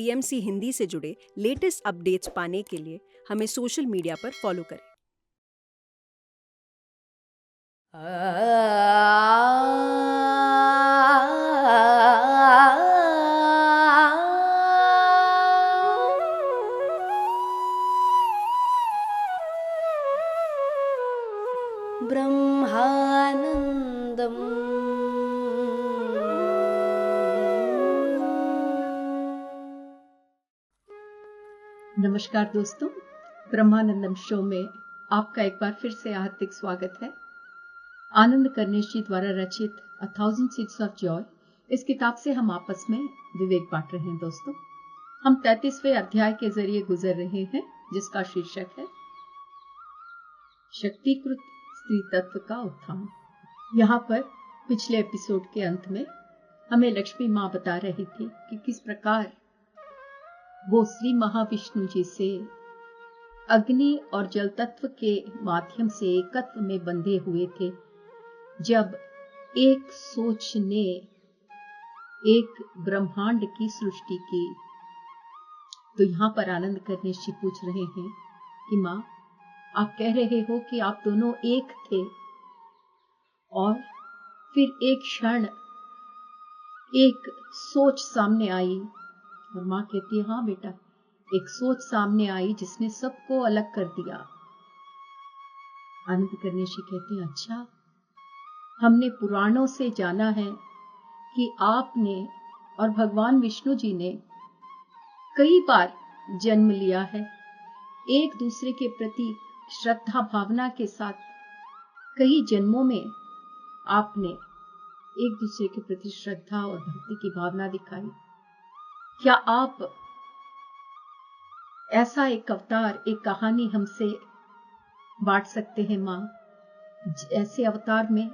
PMC Hindi से जुड़े latest updates पाने के लिए हमें सोशल मीडिया पर फॉलो करें। ब्रह्मानंदम नमस्कार दोस्तों, ब्रह्मानंदम शो में आपका एक बार फिर से हार्दिक स्वागत है। आनंद कर्णेश जी द्वारा रचित a thousand seeds of Joy इस किताब से हम आपस में विवेक बांट रहे हैं। दोस्तों, हम 33वें अध्याय के जरिए गुजर रहे हैं, जिसका शीर्षक है शक्तिकृत स्त्री तत्व का उत्थान। यहाँ पर पिछले एपिसोड के अंत में हमें लक्ष्मी माँ बता रही थी कि किस प्रकार वो श्री महाविष्णु जी से अग्नि और जल तत्व के माध्यम से एकत्व में बंधे हुए थे। जब एक सोच ने एक ब्रह्मांड की सृष्टि की, तो यहाँ पर आनंद कर्णेश जी पूछ रहे हैं कि माँ, आप कह रहे हो कि आप दोनों एक थे और फिर एक क्षण एक सोच सामने आई। और माँ कहती है, हाँ बेटा, एक सोच सामने आई जिसने सबको अलग कर दिया। आनंद कर्णेश जी कहते हैं, अच्छा, हमने पुराणों से जाना है कि आपने और भगवान विष्णु जी ने कई बार जन्म लिया है, एक दूसरे के प्रति श्रद्धा भावना के साथ कई जन्मों में आपने एक दूसरे के प्रति श्रद्धा और भक्ति की भावना दिखाई। क्या आप ऐसा एक अवतार, एक कहानी हमसे बांट सकते हैं माँ, ऐसे अवतार में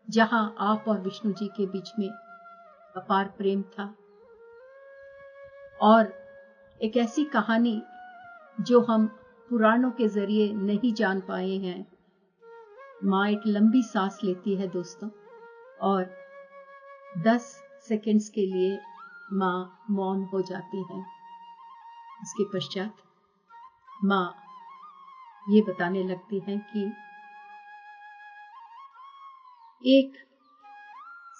जहां आप और विष्णु जी के बीच में अपार प्रेम था, और एक ऐसी कहानी जो हम पुराणों के जरिए नहीं जान पाए हैं। माँ एक लंबी सांस लेती है दोस्तों, और 10 सेकंड्स के लिए माँ मौन हो जाती है। इसके पश्चात माँ ये बताने लगती है कि एक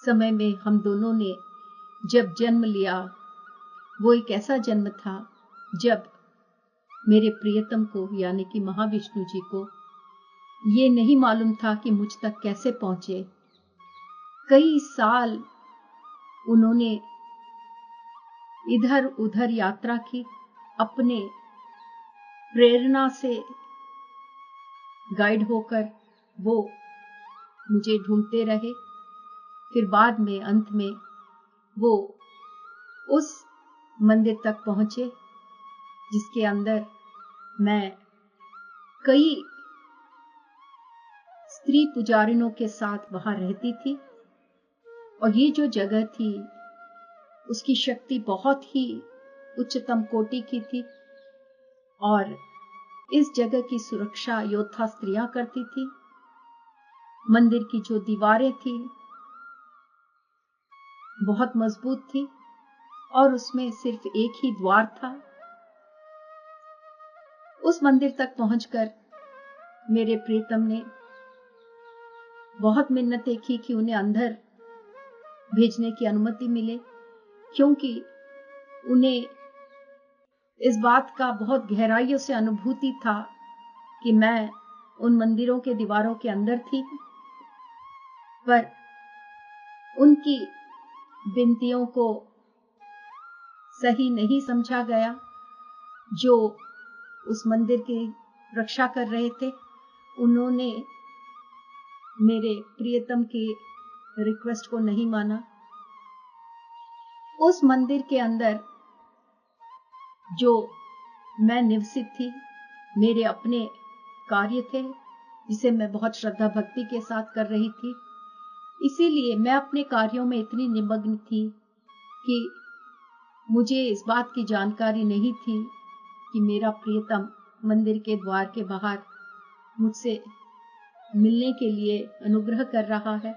समय में हम दोनों ने जब जन्म लिया, वो एक ऐसा जन्म था जब मेरे प्रियतम को, यानी कि महाविष्णु जी को, ये नहीं मालूम था कि मुझ तक कैसे पहुंचे। कई साल उन्होंने इधर उधर यात्रा की, अपने प्रेरणा से गाइड होकर वो मुझे ढूंढते रहे। फिर बाद में अंत में वो उस मंदिर तक पहुंचे जिसके अंदर मैं कई स्त्री पुजारिनों के साथ वहां रहती थी। और ये जो जगह थी उसकी शक्ति बहुत ही उच्चतम कोटि की थी, और इस जगह की सुरक्षा योद्धा स्त्रियां करती थी। मंदिर की जो दीवारें थी बहुत मजबूत थी, और उसमें सिर्फ एक ही द्वार था। उस मंदिर तक पहुंचकर मेरे प्रियतम ने बहुत मिन्नतें की कि उन्हें अंदर भेजने की अनुमति मिले, क्योंकि उन्हें इस बात का बहुत गहराइयों से अनुभूति था कि मैं उन मंदिरों के दीवारों के अंदर थी, पर उनकी विनतियों को सही नहीं समझा गया। जो उस मंदिर की रक्षा कर रहे थे, उन्होंने मेरे प्रियतम की रिक्वेस्ट को नहीं माना। उस मंदिर के अंदर जो मैं निवसित थी, मेरे अपने कार्य थे जिसे मैं बहुत श्रद्धा भक्ति के साथ कर रही थी। इसीलिए मैं अपने कार्यों में इतनी निमग्न थी कि मुझे इस बात की जानकारी नहीं थी कि मेरा प्रियतम मंदिर के द्वार के बाहर मुझसे मिलने के लिए अनुग्रह कर रहा है।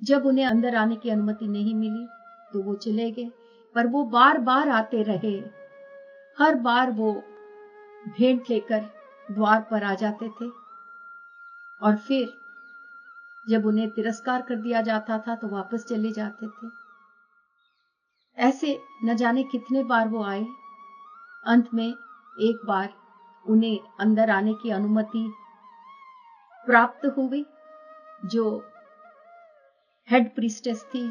जब उन्हें अंदर आने की अनुमति नहीं मिली तो वो चले गए, पर वो बार बार आते रहे। हर बार वो भेंट लेकर द्वार पर आ जाते थे और फिर जब उन्हें तिरस्कार कर दिया जाता था तो वापस चले जाते थे। ऐसे न जाने कितने बार वो आए। अंत में एक बार उन्हें अंदर आने की अनुमति प्राप्त हुई। जो हेड प्रीस्टेस थी,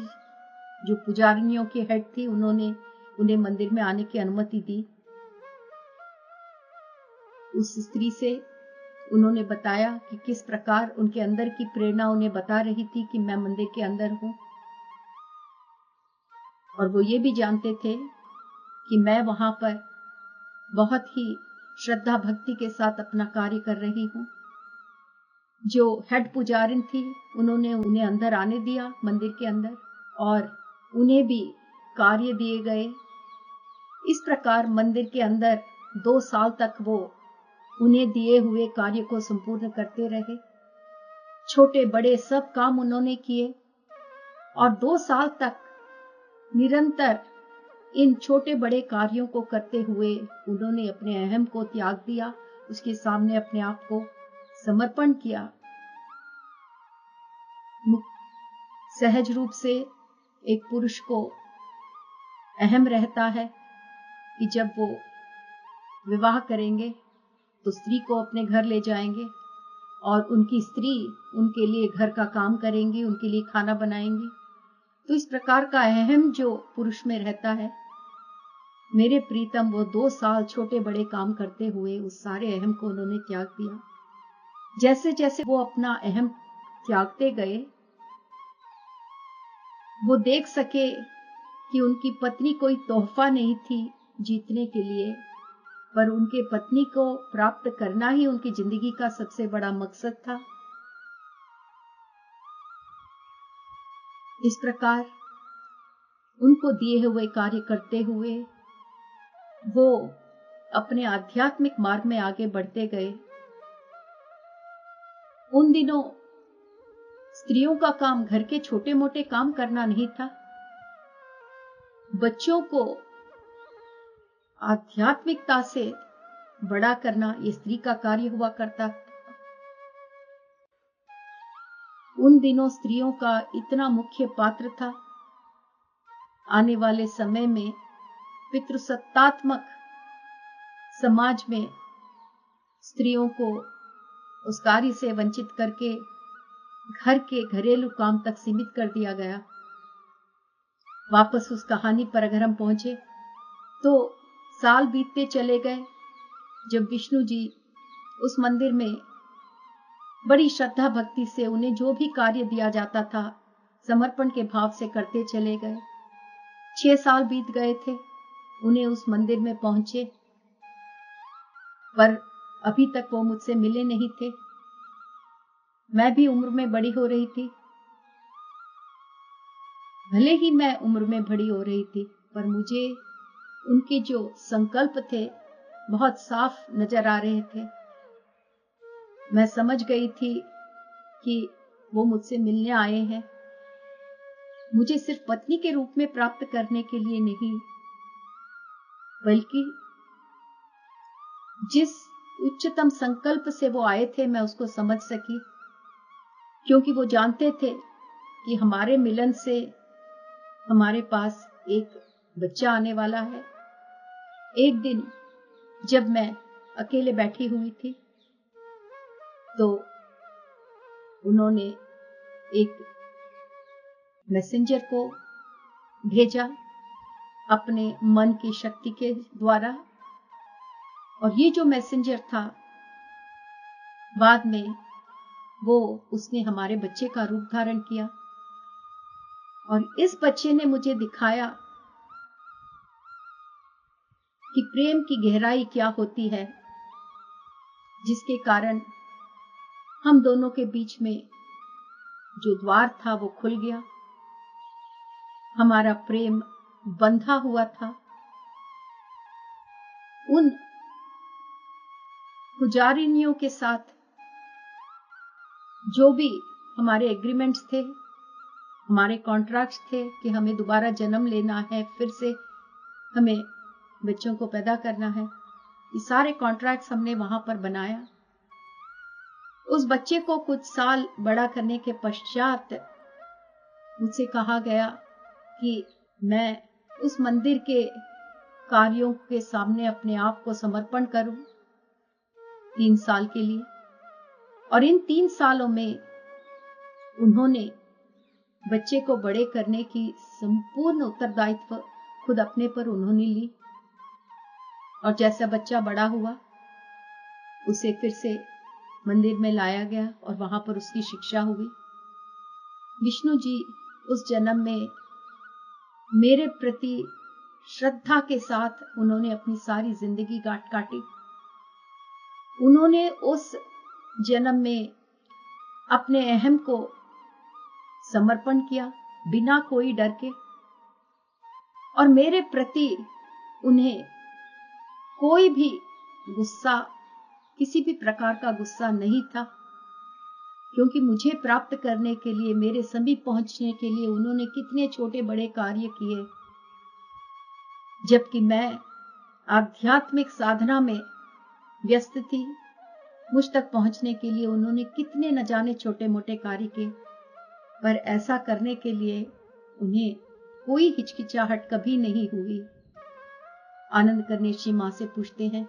जो पुजारिनियों की हेड थी, उन्होंने उन्हें मंदिर में आने की अनुमति दी। उस स्त्री से उन्होंने बताया कि किस प्रकार उनके अंदर की प्रेरणा उन्हें बता रही थी कि मैं मंदिर के अंदर हूं, और वो ये भी जानते थे कि मैं वहां पर बहुत ही श्रद्धा भक्ति के साथ अपना कार्य कर रही हूं। जो हेड पुजारिन थी, उन्होंने उन्हें अंदर आने दिया मंदिर के अंदर, और उन्हें भी कार्य दिए गए। इस प्रकार मंदिर के अंदर 2 साल तक वो उन्हें दिए हुए कार्य को संपूर्ण करते रहे। छोटे बड़े सब काम उन्होंने किए और 2 साल तक निरंतर इन छोटे बड़े कार्यों को करते हुए उन्होंने अपने अहम को त्याग दिया, उसके सामने अपने आप को समर्पण किया। सहज रूप से एक पुरुष को अहम रहता है कि जब वो विवाह करेंगे तो स्त्री को अपने घर ले जाएंगे और उनकी स्त्री उनके लिए घर का काम करेंगी, उनके लिए खाना बनाएंगी। तो इस प्रकार का अहम जो पुरुष में रहता है, मेरे प्रीतम वो 2 साल छोटे बड़े काम करते हुए उस सारे अहम को उन्होंने त्याग दिया। जैसे जैसे वो अपना अहम त्यागते गए, वो देख सके कि उनकी पत्नी कोई तोहफा नहीं थी जीतने के लिए, पर उनके पत्नी को प्राप्त करना ही उनकी जिंदगी का सबसे बड़ा मकसद था। इस प्रकार उनको दिए हुए कार्य करते हुए वो अपने आध्यात्मिक मार्ग में आगे बढ़ते गए। उन दिनों स्त्रियों का काम घर के छोटे मोटे काम करना नहीं था, बच्चों को आध्यात्मिकता से बड़ा करना ये स्त्री का कार्य हुआ करता। उन दिनों स्त्रियों का इतना मुख्य पात्र था। आने वाले समय में पितृसत्तात्मक समाज में स्त्रियों को उस कार्य से वंचित करके घर के घरेलू काम तक सीमित कर दिया गया। वापस उस कहानी पर अगर हम पहुंचे तो साल बीतते चले गए। जब विष्णु जी उस मंदिर में बड़ी श्रद्धा भक्ति से उन्हें जो भी कार्य दिया जाता था समर्पण के भाव से करते चले गए। 6 साल बीत गए थे, उन्हें उस मंदिर में पहुंचे, पर अभी तक वो मुझसे मिले नहीं थे। मैं भी उम्र में बड़ी हो रही थी। भले ही मैं उम्र में बड़ी हो रही थी, पर मुझे उनके जो संकल्प थे बहुत साफ नजर आ रहे थे। मैं समझ गई थी कि वो मुझसे मिलने आए हैं, मुझे सिर्फ पत्नी के रूप में प्राप्त करने के लिए नहीं, बल्कि जिस उच्चतम संकल्प से वो आए थे मैं उसको समझ सकी, क्योंकि वो जानते थे कि हमारे मिलन से हमारे पास एक बच्चा आने वाला है। एक दिन जब मैं अकेले बैठी हुई थी तो उन्होंने एक मैसेंजर को भेजा अपने मन की शक्ति के द्वारा, और ये जो मैसेंजर था बाद में उसने हमारे बच्चे का रूप धारण किया, और इस बच्चे ने मुझे दिखाया कि प्रेम की गहराई क्या होती है, जिसके कारण हम दोनों के बीच में जो द्वार था वो खुल गया। हमारा प्रेम बंधा हुआ था। उन पुजारिनियों के साथ जो भी हमारे एग्रीमेंट्स थे, हमारे कॉन्ट्रैक्ट्स थे कि हमें दोबारा जन्म लेना है, फिर से हमें बच्चों को पैदा करना है। ये सारे कॉन्ट्रैक्ट्स हमने वहां पर बनाया। उस बच्चे को कुछ साल बड़ा करने के पश्चात मुझसे कहा गया कि मैं उस मंदिर के कार्यों के सामने अपने आप को समर्पण करूं 3 साल के लिए। और इन 3 सालों में उन्होंने बच्चे को बड़े करने की संपूर्ण उत्तरदायित्व खुद अपने पर उन्होंने ली। और जैसा बच्चा बड़ा हुआ, उसे फिर से मंदिर में लाया गया और वहां पर उसकी शिक्षा हुई। विष्णु जी उस जन्म में मेरे प्रति श्रद्धा के साथ उन्होंने अपनी सारी जिंदगी काटी। उन्होंने उस जन्म में अपने अहम को समर्पण किया बिना कोई डर के। और मेरे प्रति उन्हें कोई भी गुस्सा, किसी भी प्रकार का गुस्सा नहीं था, क्योंकि मुझे प्राप्त करने के लिए, मेरे समीप पहुंचने के लिए उन्होंने कितने छोटे बड़े कार्य किए, जबकि मैं आध्यात्मिक साधना में व्यस्त थी। मुझ तक पहुंचने के लिए उन्होंने कितने न जाने छोटे मोटे कार्य किए, पर ऐसा करने के लिए उन्हें कोई हिचकिचाहट कभी नहीं हुई। आनंद कर्णेशी मां से पूछते हैं,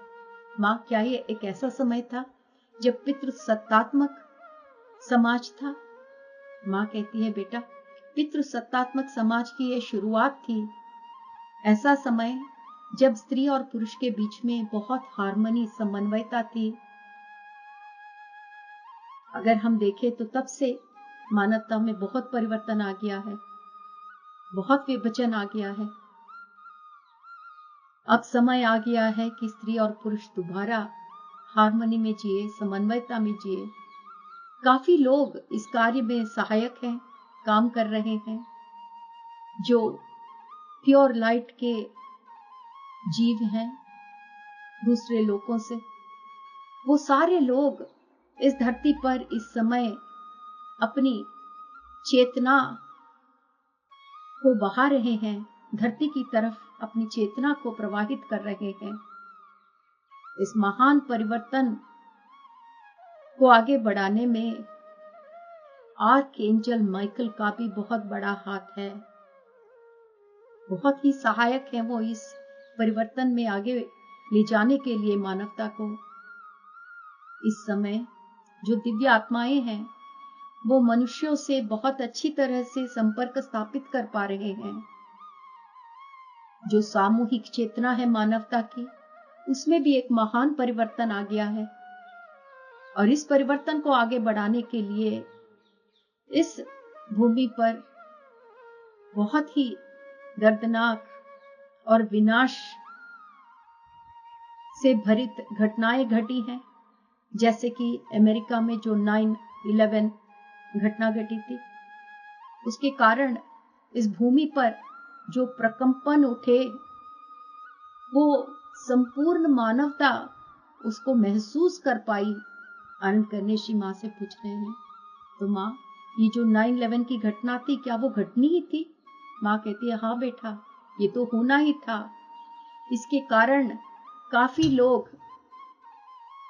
मां क्या ये एक ऐसा समय था जब पितृसत्तात्मक समाज था? मां कहती है, बेटा पितृसत्तात्मक समाज की ये शुरुआत थी। ऐसा समय जब स्त्री और पुरुष के बीच में बहुत हार्मनी, समन्वयता थी। अगर हम देखें तो तब से मानवता में बहुत परिवर्तन आ गया है, बहुत विभाजन आ गया है। अब समय आ गया है कि स्त्री और पुरुष दोबारा हार्मनी में जिए, समन्वयता में जिए। काफी लोग इस कार्य में सहायक हैं, काम कर रहे हैं। जो प्योर लाइट के जीव हैं दूसरे लोगों से, वो सारे लोग इस धरती पर इस समय अपनी चेतना को बहा रहे हैं, धरती की तरफ अपनी चेतना को प्रवाहित कर रहे हैं। इस महान परिवर्तन को आगे बढ़ाने में आर्कएंजल माइकल का भी बहुत बड़ा हाथ है। बहुत ही सहायक है वो इस परिवर्तन में आगे ले जाने के लिए मानवता को। इस समय जो दिव्य आत्माएं हैं वो मनुष्यों से बहुत अच्छी तरह से संपर्क स्थापित कर पा रहे हैं। जो सामूहिक चेतना है मानवता की, उसमें भी एक महान परिवर्तन आ गया है। और इस परिवर्तन को आगे बढ़ाने के लिए इस भूमि पर बहुत ही दर्दनाक और विनाश से भरित घटनाएं घटी हैं। जैसे कि अमेरिका में जो 9/11 घटना घटी थी, उसके कारण इस भूमि पर जो प्रकंपन उठे, वो संपूर्ण मानवता उसको महसूस कर पाई। आनंद कर्णेशी मां से पूछ रहे हैं, तो मां ये जो 9/11 की घटना थी, क्या वो घटनी ही थी? मां कहती है, हाँ बेटा, ये तो होना ही था। इसके कारण काफी लोग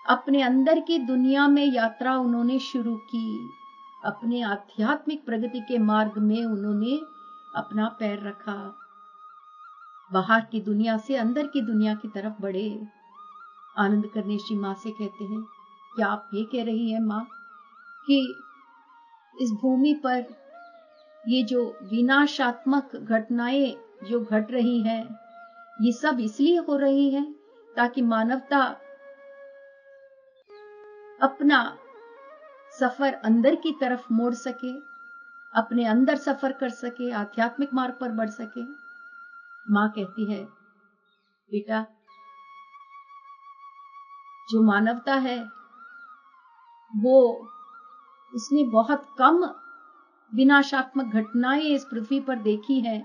अपने अंदर की दुनिया में यात्रा उन्होंने शुरू की। अपने आध्यात्मिक प्रगति के मार्ग में उन्होंने अपना पैर रखा। बाहर की दुनिया से अंदर की दुनिया की तरफ बढ़े। आनंद कर्णेशी मां से कहते हैं, क्या आप ये कह रही हैं मां कि इस भूमि पर ये जो विनाशात्मक घटनाएं जो घट रही हैं, ये सब इसलिए हो रही हैं ताकि मानवता अपना सफर अंदर की तरफ मोड़ सके, अपने अंदर सफर कर सके, आध्यात्मिक मार्ग पर बढ़ सके? मां कहती है, बेटा जो मानवता है वो उसने बहुत कम विनाशात्मक घटनाएं इस पृथ्वी पर देखी हैं।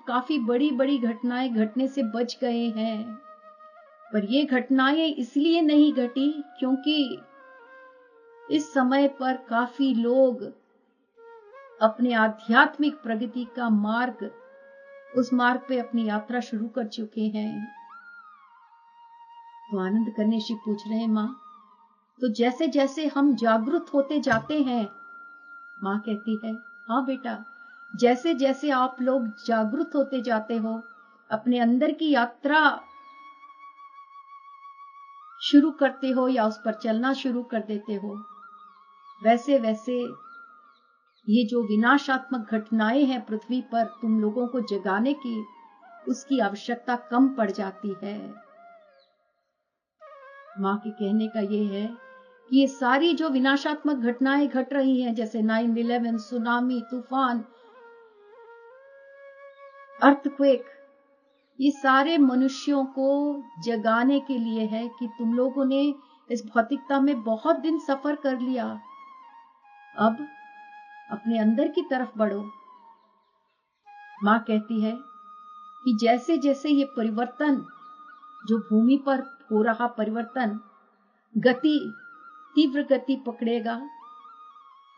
काफी बड़ी बड़ी घटनाएं घटने से बच गए हैं, पर ये घटनाएं इसलिए नहीं घटी क्योंकि इस समय पर काफी लोग अपने आध्यात्मिक प्रगति का मार्ग उस मार्ग पे अपनी यात्रा शुरू कर चुके हैं। तो आनंद कन्याशी पूछ रहे हैं, माँ, तो जैसे जैसे हम जागरूक होते जाते हैं, माँ कहती है, हाँ बेटा, जैसे जैसे आप लोग जागरूक होते जाते हो, अपने अंदर की यात्रा शुरू करते हो या उस पर चलना शुरू कर देते हो, वैसे वैसे ये जो विनाशात्मक घटनाएं हैं पृथ्वी पर, तुम लोगों को जगाने की उसकी आवश्यकता कम पड़ जाती है। माँ के कहने का ये है कि ये सारी जो विनाशात्मक घटनाएं घट रही हैं, जैसे 9/11, सुनामी, तूफान, अर्थक्वेक, ये सारे मनुष्यों को जगाने के लिए है कि तुम लोगों ने इस भौतिकता में बहुत दिन सफर कर लिया, अब अपने अंदर की तरफ बढ़ो। माँ कहती है कि जैसे जैसे ये परिवर्तन, जो भूमि पर हो रहा परिवर्तन, तीव्र गति पकड़ेगा,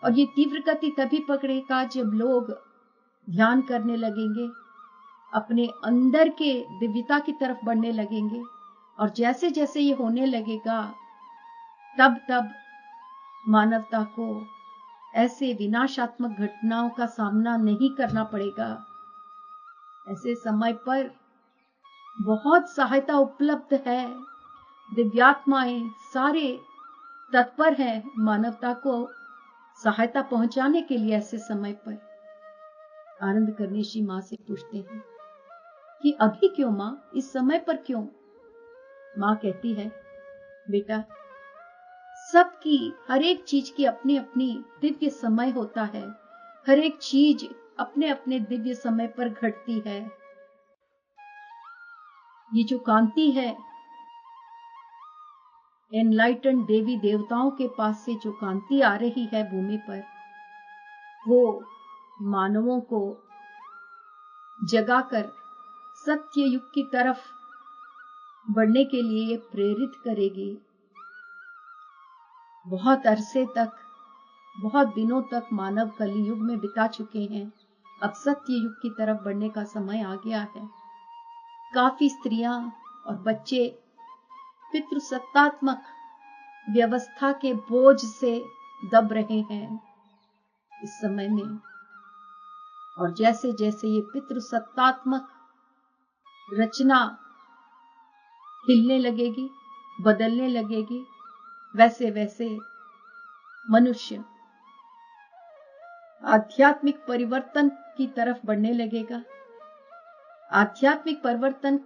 और ये तीव्र गति तभी पकड़ेगा जब लोग ध्यान करने लगेंगे, अपने अंदर के दिव्यता की तरफ बढ़ने लगेंगे, और जैसे जैसे ये होने लगेगा, तब तब मानवता को ऐसे विनाशात्मक घटनाओं का सामना नहीं करना पड़ेगा। ऐसे समय पर बहुत सहायता उपलब्ध है, दिव्यात्माएं सारे तत्पर हैं मानवता को सहायता पहुंचाने के लिए। ऐसे समय पर आनंद कन्याशी माँ से पूछते हैं कि अभी क्यों माँ, इस समय पर क्यों? माँ कहती है, बेटा, सबकी हर एक चीज की अपनी अपनी दिव्य समय होता है, हर एक चीज अपने अपने दिव्य समय पर घटती है। ये जो कांति है, एनलाइटन देवी देवताओं के पास से जो कांति आ रही है भूमि पर, वो मानवों को जगाकर सत्य युग की तरफ बढ़ने के लिए प्रेरित करेगी। बहुत अरसे तक, बहुत दिनों तक मानव कलियुग में बिता चुके हैं, अब सत्य युग की तरफ बढ़ने का समय आ गया है। काफी स्त्रियां और बच्चे पितृसत्तात्मक व्यवस्था के बोझ से दब रहे हैं इस समय में, और जैसे जैसे ये पितृसत्तात्मक रचना हिलने लगेगी, बदलने लगेगी, वैसे वैसे मनुष्य आध्यात्मिक परिवर्तन की तरफ बढ़ने लगेगा। आध्यात्मिक परिवर्तन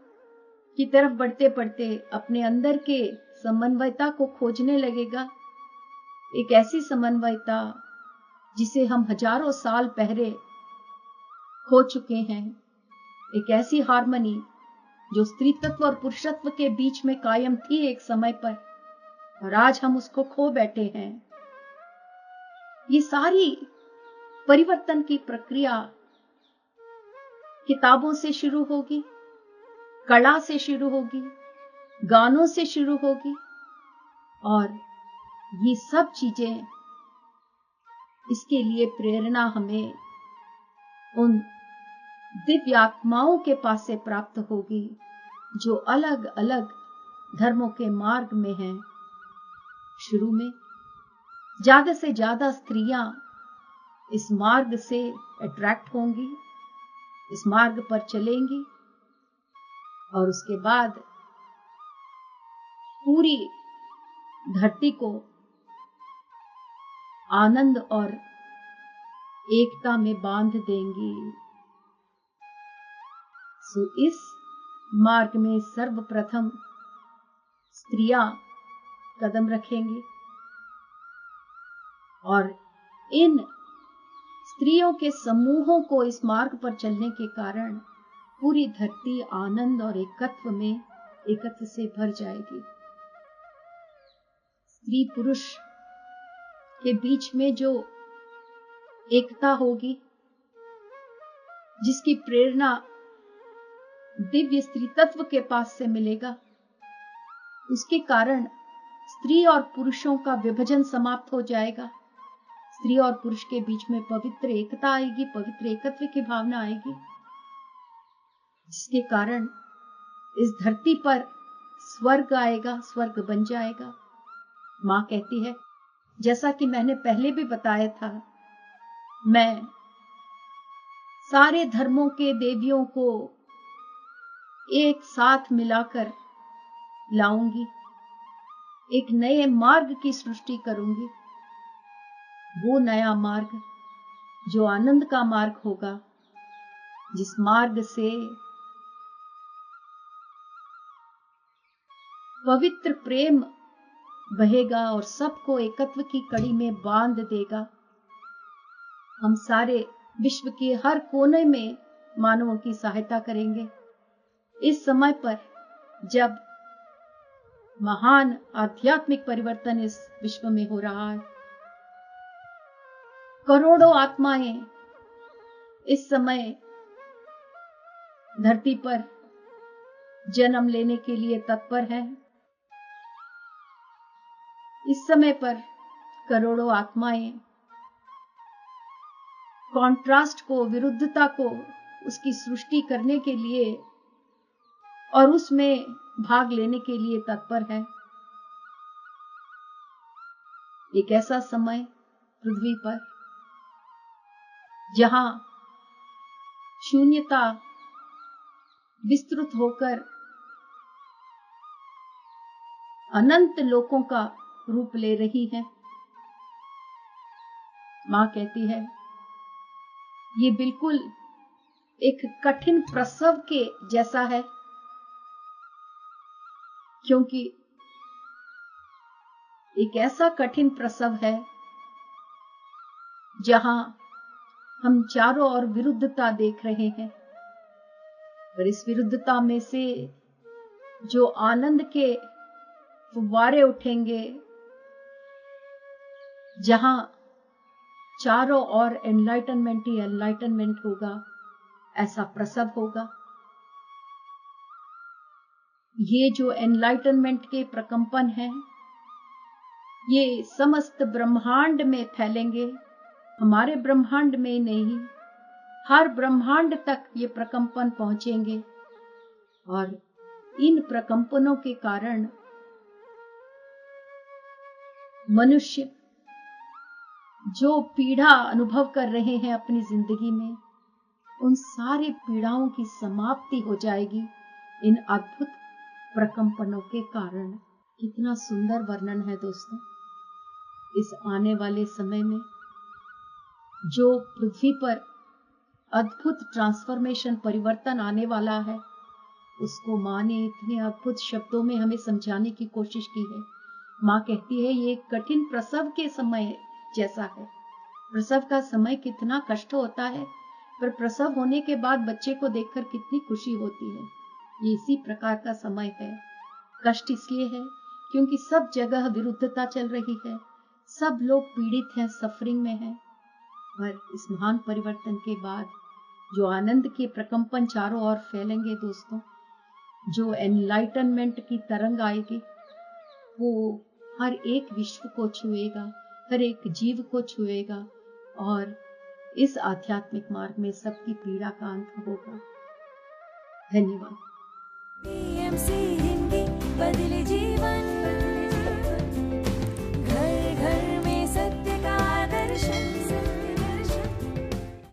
की तरफ बढ़ते बढ़ते अपने अंदर के समन्वयता को खोजने लगेगा, एक ऐसी समन्वयता जिसे हम हजारों साल पहले खो चुके हैं, एक ऐसी हार्मनी जो स्त्री तत्व और पुरुषत्व के बीच में कायम थी एक समय पर, और आज हम उसको खो बैठे हैं। ये सारी परिवर्तन की प्रक्रिया किताबों से शुरू होगी, कला से शुरू होगी, गानों से शुरू होगी, और ये सब चीजें, इसके लिए प्रेरणा हमें उन दिव्य आत्माओं के पास से प्राप्त होगी जो अलग अलग धर्मों के मार्ग में हैं। शुरू में ज्यादा से ज्यादा स्त्रियां इस मार्ग से अट्रैक्ट होंगी, इस मार्ग पर चलेंगी, और उसके बाद पूरी धरती को आनंद और एकता में बांध देंगी। सो इस मार्ग में सर्वप्रथम स्त्रियां कदम रखेंगी, और इन स्त्रियों के समूहों को इस मार्ग पर चलने के कारण पूरी धरती आनंद और एकत्व से भर जाएगी। स्त्री पुरुष के बीच में जो एकता होगी, जिसकी प्रेरणा दिव्य स्त्री तत्व के पास से मिलेगा, उसके कारण स्त्री और पुरुषों का विभाजन समाप्त हो जाएगा। स्त्री और पुरुष के बीच में पवित्र एकता आएगी, पवित्र एकत्व की भावना आएगी, जिसके कारण इस धरती पर स्वर्ग आएगा, स्वर्ग बन जाएगा। माँ कहती है, जैसा कि मैंने पहले भी बताया था, मैं सारे धर्मों के देवियों को एक साथ मिलाकर लाऊंगी, एक नए मार्ग की सृष्टि करूंगी। वो नया मार्ग जो आनंद का मार्ग होगा, जिस मार्ग से पवित्र प्रेम बहेगा और सबको एकत्व की कड़ी में बांध देगा। हम सारे विश्व के हर कोने में मानवों की सहायता करेंगे। इस समय पर जब महान आध्यात्मिक परिवर्तन इस विश्व में हो रहा है, करोड़ों आत्माएं इस समय धरती पर जन्म लेने के लिए तत्पर हैं। इस समय पर करोड़ों आत्माएं कॉन्ट्रास्ट को, विरुद्धता को, उसकी सृष्टि करने के लिए और उसमें भाग लेने के लिए तत्पर है। एक ऐसा समय पृथ्वी पर जहां शून्यता विस्तृत होकर अनंत लोकों का रूप ले रही है। मां कहती है, ये बिल्कुल एक कठिन प्रसव के जैसा है, क्योंकि एक ऐसा कठिन प्रसव है जहां हम चारों ओर विरुद्धता देख रहे हैं, और इस विरुद्धता में से जो आनंद के फुव्वारे उठेंगे, जहां चारों ओर एनलाइटनमेंट ही एनलाइटनमेंट होगा, ऐसा प्रसव होगा। ये जो एनलाइटनमेंट के प्रकंपन हैं, ये समस्त ब्रह्मांड में फैलेंगे। हमारे ब्रह्मांड में नहीं, हर ब्रह्मांड तक ये प्रकंपन पहुंचेंगे, और इन प्रकंपनों के कारण मनुष्य जो पीड़ा अनुभव कर रहे हैं अपनी जिंदगी में, उन सारी पीड़ाओं की समाप्ति हो जाएगी इन अद्भुत प्रकंपनों के कारण। कितना सुंदर वर्णन है दोस्तों। इस आने वाले समय में जो पृथ्वी पर अद्भुत ट्रांसफॉर्मेशन, परिवर्तन आने वाला है, उसको माँ ने इतने अद्भुत शब्दों में हमें समझाने की कोशिश की है। माँ कहती है, ये कठिन प्रसव के समय जैसा है। प्रसव का समय कितना कष्ट होता है, पर प्रसव होने के बाद बच्चे को देखकर कितनी खुशी होती है। ये इसी प्रकार का समय है। कष्ट इसलिए है क्योंकि सब जगह विरुद्धता चल रही है, सब लोग पीड़ित हैं, सफरिंग में हैं। पर इस महान परिवर्तन के बाद जो आनंद के प्रकंपन चारों ओर फैलेंगे दोस्तों, जो एनलाइटनमेंट की तरंग आएगी, वो हर एक विश्व को छुएगा, हर एक जीव को छुएगा, और इस आध्यात्मिक मार्ग में सबकी पीड़ा का अंत होगा। धन्यवाद। PMC हिंदी बदले जीवन।